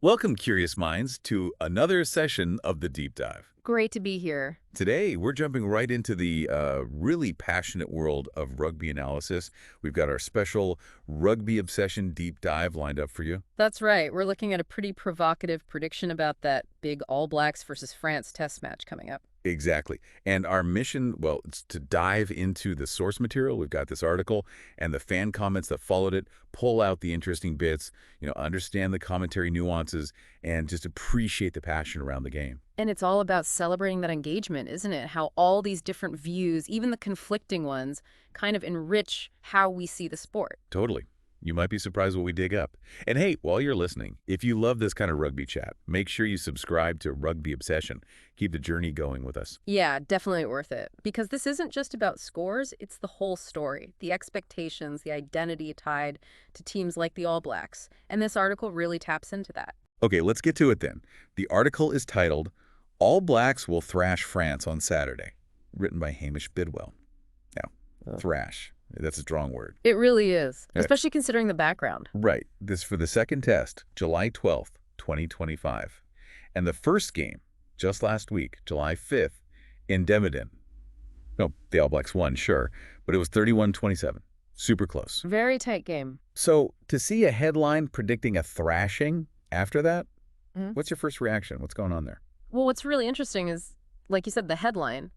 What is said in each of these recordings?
Welcome, curious minds, to another session of the Deep Dive. Great to be here. Today, we're jumping right into the really passionate world of rugby analysis. We've got our special rugby obsession deep dive lined up for you. That's right. We're looking at a pretty provocative prediction about that big All Blacks versus France test match coming up. Exactly. And our mission, well, it's to dive into the source material. We've got this article and the fan comments that followed it, pull out the interesting bits, understand the commentary nuances, and just appreciate the passion around the game. And it's all about celebrating that engagement, isn't it? How all these different views, even the conflicting ones, kind of enrich how we see the sport. Totally. You might be surprised what we dig up. And hey, while you're listening, if you love this kind of rugby chat, make sure you subscribe to Rugby Obsession. Keep the journey going with us. Yeah, definitely worth it. Because this isn't just about scores, it's the whole story. The expectations, the identity tied to teams like the All Blacks. And this article really taps into that. Okay, let's get to it then. The article is titled, All Blacks Will Thrash France on Saturday, written by Hamish Bidwell. Now, thrash. That's a strong word. It really is, especially considering the background. Right. This for the second test, July 12th, 2025. And the first game, just last week, July 5th, in Demedan. No, the All Blacks won, sure, but it was 31-27. Super close. Very tight game. So to see a headline predicting a thrashing after that, what's your first reaction? What's going on there? Well, what's really interesting is, like you said, the headline.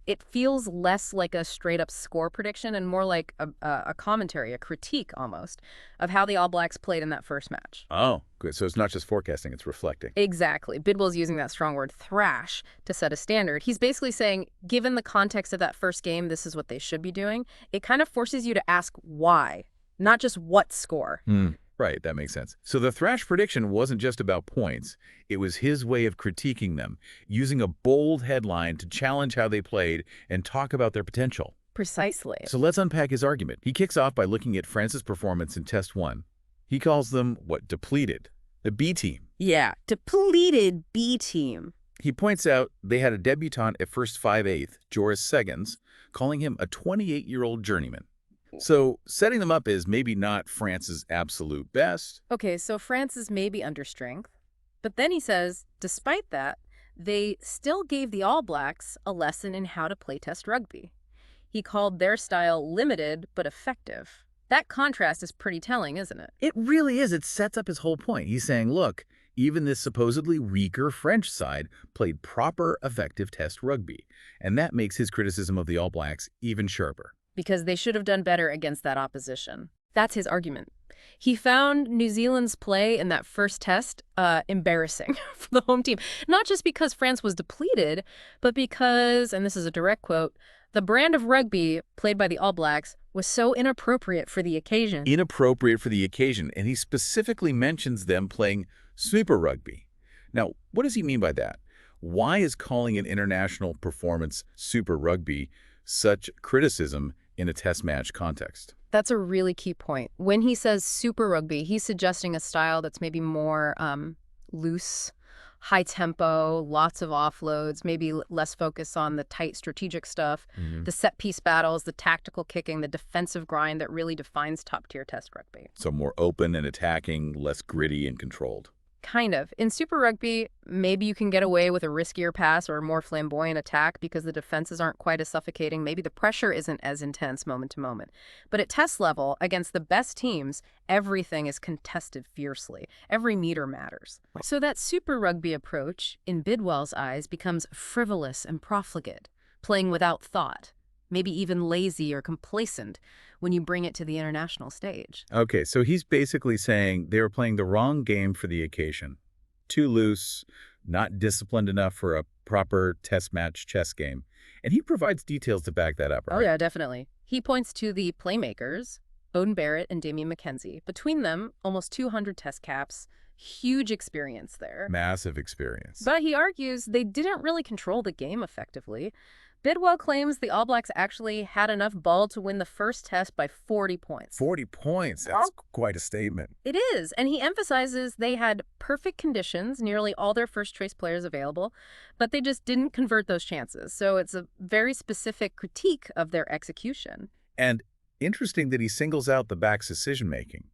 It feels less like a straight-up score prediction and more like a commentary, a critique almost, of how the All Blacks played in that first match. Oh, good. So it's not just forecasting, it's reflecting. Exactly. Bidwell's using that strong word, thrash, to set a standard. He's basically saying, given the context of that first game, this is what they should be doing. It kind of forces you to ask why, not just what score. Right, that makes sense. So the thrash prediction wasn't just about points. It was his way of critiquing them, using a bold headline to challenge how they played and talk about their potential. Precisely. So let's unpack his argument. He kicks off by looking at France's performance in Test 1. He calls them, depleted. The B team. Yeah, depleted B team. He points out they had a debutant at first 5/8, Joris Segans, calling him a 28-year-old journeyman. So setting them up is maybe not France's absolute best. Okay, so France is maybe under strength. But then he says, despite that, they still gave the All Blacks a lesson in how to play test rugby. He called their style limited but effective. That contrast is pretty telling, isn't it? It really is. It sets up his whole point. He's saying, look, even this supposedly weaker French side played proper, effective test rugby. And that makes his criticism of the All Blacks even sharper. Because they should have done better against that opposition. That's his argument. He found New Zealand's play in that first test embarrassing for the home team. Not just because France was depleted, but because, and this is a direct quote, the brand of rugby played by the All Blacks was so inappropriate for the occasion. Inappropriate for the occasion. And he specifically mentions them playing super rugby. Now, what does he mean by that? Why is calling an international performance super rugby such criticism in a test match context? That's a really key point. When he says super rugby, he's suggesting a style that's maybe more loose, high tempo, lots of offloads, maybe less focus on the tight strategic stuff, the set piece battles, the tactical kicking, the defensive grind that really defines top tier test rugby. So more open and attacking, less gritty and controlled. Kind of. In Super Rugby, maybe you can get away with a riskier pass or a more flamboyant attack because the defenses aren't quite as suffocating. Maybe the pressure isn't as intense moment to moment. But at test level, against the best teams, everything is contested fiercely. Every meter matters. So that Super Rugby approach, in Bidwell's eyes, becomes frivolous and profligate, playing without thought, maybe even lazy or complacent when you bring it to the international stage. Okay, so he's basically saying they were playing the wrong game for the occasion. Too loose, not disciplined enough for a proper test match chess game. And he provides details to back that up, right? Oh, yeah, definitely. He points to the playmakers, Beauden Barrett and Damien McKenzie. Between them, almost 200 test caps, huge experience there. Massive experience. But he argues they didn't really control the game effectively. Bidwell claims the All Blacks actually had enough ball to win the first test by 40 points. 40 points. That's quite a statement. It is. And he emphasizes they had perfect conditions, nearly all their first-choice players available, but they just didn't convert those chances. So it's a very specific critique of their execution. And interesting that he singles out the back's decision-making.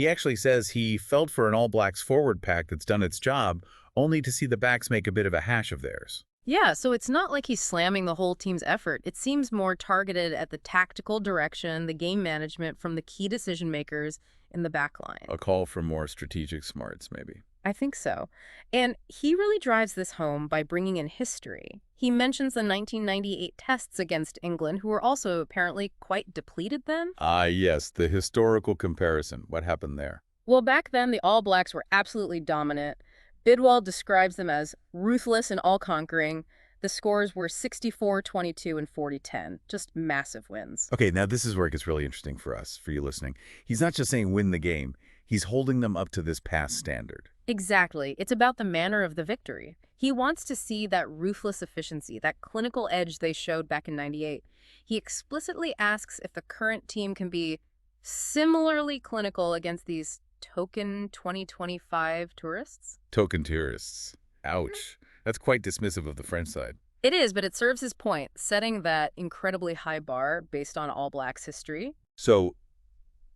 He actually says he felt for an All Blacks forward pack that's done its job, only to see the backs make a bit of a hash of theirs. Yeah, so it's not like he's slamming the whole team's effort. It seems more targeted at the tactical direction, the game management from the key decision makers in the back line. A call for more strategic smarts, maybe. I think so. And he really drives this home by bringing in history. He mentions the 1998 tests against England, who were also apparently quite depleted then. Ah, yes, the historical comparison. What happened there? Well, back then, the All Blacks were absolutely dominant. Bidwell describes them as ruthless and all-conquering. The scores were 64-22 and 40-10. Just massive wins. Okay, now this is where it gets really interesting for us, for you listening. He's not just saying win the game. He's holding them up to this past standard. Exactly. It's about the manner of the victory. He wants to see that ruthless efficiency, that clinical edge they showed back in '98. He explicitly asks if the current team can be similarly clinical against these token 2025 tourists. Token tourists. Ouch. That's quite dismissive of the French side. It is, but it serves his point, setting that incredibly high bar based on All Blacks history. So,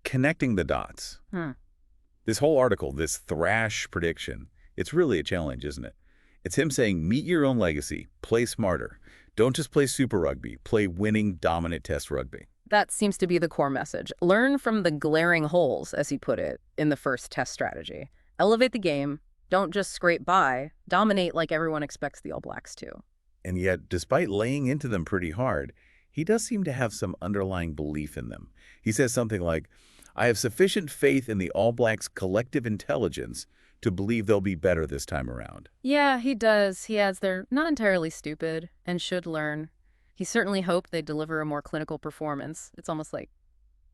connecting the dots. This whole article, this thrash prediction, it's really a challenge, isn't it? It's him saying, meet your own legacy, play smarter. Don't just play Super Rugby, play winning, dominant Test rugby. That seems to be the core message. Learn from the glaring holes, as he put it, in the first Test strategy. Elevate the game. Don't just scrape by. Dominate like everyone expects the All Blacks to. And yet, despite laying into them pretty hard, he does seem to have some underlying belief in them. He says something like, I have sufficient faith in the All Blacks' collective intelligence to believe they'll be better this time around. Yeah, he does. He adds they're not entirely stupid and should learn. He certainly hoped they'd deliver a more clinical performance. It's almost like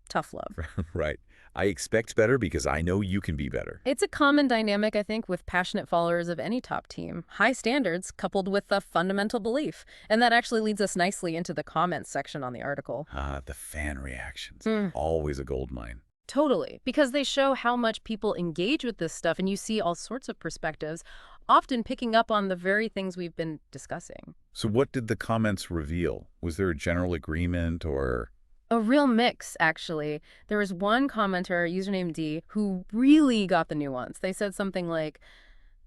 tough love. Right. I expect better because I know you can be better. It's a common dynamic, I think, with passionate followers of any top team. High standards coupled with a fundamental belief. And that actually leads us nicely into the comments section on the article. Ah, the fan reactions. Always a goldmine. Totally, because they show how much people engage with this stuff, and you see all sorts of perspectives, often picking up on the very things we've been discussing. So what did the comments reveal? Was there a general agreement or... A real mix, actually. There was one commenter, username D, who really got the nuance. They said something like,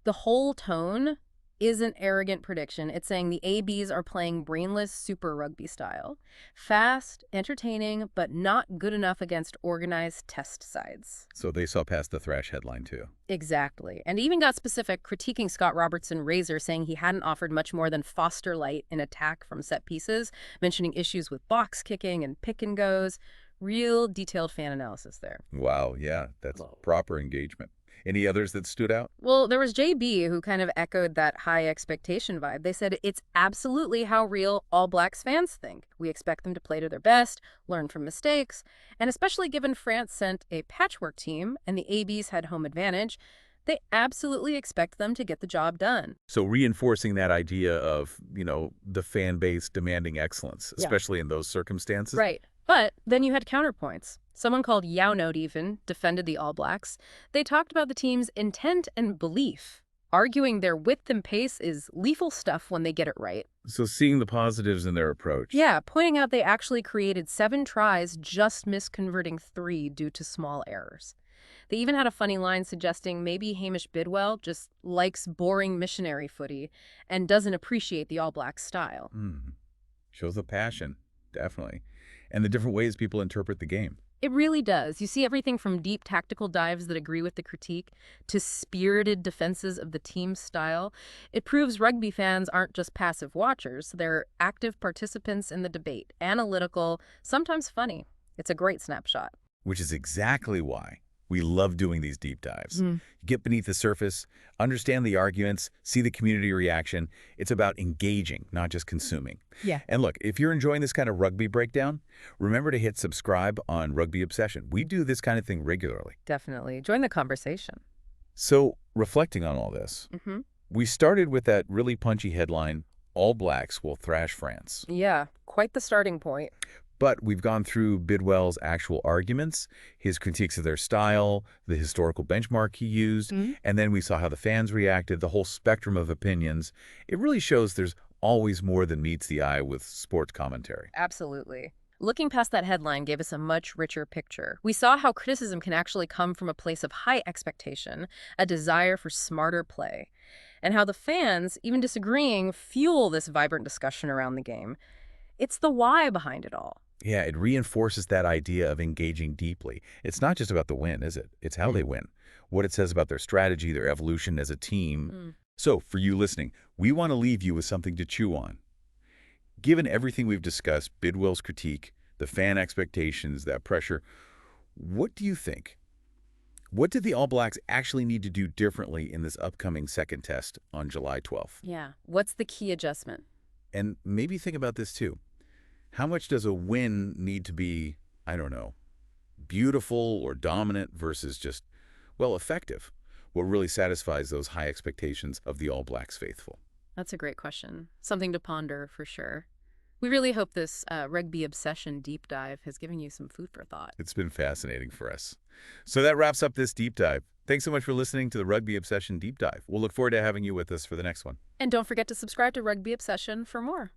the whole tone is an arrogant prediction. It's saying the ABs are playing brainless Super Rugby style. Fast, entertaining, but not good enough against organized Test sides. So they saw past the thrash headline too. Exactly. And even got specific, critiquing Scott Robertson Razor, saying he hadn't offered much more than Foster Light in attack from set pieces, mentioning issues with box kicking and pick and goes. Real detailed fan analysis there. Wow, yeah, that's proper engagement. Any others that stood out? Well, there was JB who kind of echoed that high expectation vibe. They said it's absolutely how real All Blacks fans think. We expect them to play to their best, learn from mistakes, and especially given France sent a patchwork team and the ABs had home advantage, they absolutely expect them to get the job done. So reinforcing that idea of, the fan base demanding excellence, especially in those circumstances. Right. But then you had counterpoints. Someone called Yownote even defended the All Blacks. They talked about the team's intent and belief, arguing their width and pace is lethal stuff when they get it right. So seeing the positives in their approach. Yeah, pointing out they actually created 7 tries, just misconverting 3 due to small errors. They even had a funny line suggesting maybe Hamish Bidwell just likes boring missionary footy and doesn't appreciate the All Blacks style. Shows the passion, definitely. And the different ways people interpret the game. It really does. You see everything from deep tactical dives that agree with the critique to spirited defenses of the team's style. It proves rugby fans aren't just passive watchers. They're active participants in the debate, analytical, sometimes funny. It's a great snapshot. Which is exactly why we love doing these deep dives. You get beneath the surface, understand the arguments, see the community reaction. It's about engaging, not just consuming. Yeah. And look, if you're enjoying this kind of rugby breakdown, remember to hit subscribe on Rugby Obsession. We do this kind of thing regularly. Definitely. Join the conversation. So, reflecting on all this, we started with that really punchy headline, All Blacks will thrash France. Yeah, quite the starting point. But we've gone through Bidwell's actual arguments, his critiques of their style, the historical benchmark he used, and then we saw how the fans reacted, the whole spectrum of opinions. It really shows there's always more than meets the eye with sports commentary. Absolutely. looking past that headline gave us a much richer picture. We saw how criticism can actually come from a place of high expectation, a desire for smarter play, and how the fans, even disagreeing, fuel this vibrant discussion around the game. It's the why behind it all. Yeah, it reinforces that idea of engaging deeply. It's not just about the win, is it? It's how they win, what it says about their strategy, their evolution as a team. So, for you listening, we want to leave you with something to chew on. Given everything we've discussed, Bidwell's critique, the fan expectations, that pressure, what do you think? What did the All Blacks actually need to do differently in this upcoming second test on July 12th? Yeah. What's the key adjustment? And maybe think about this too. How much does a win need to be, I don't know, beautiful or dominant versus just, well, effective? What really satisfies those high expectations of the All Blacks faithful? That's a great question. Something to ponder for sure. We really hope this rugby obsession deep dive has given you some food for thought. It's been fascinating for us. So that wraps up this deep dive. Thanks so much for listening to the Rugby Obsession Deep Dive. We'll look forward to having you with us for the next one. And don't forget to subscribe to Rugby Obsession for more.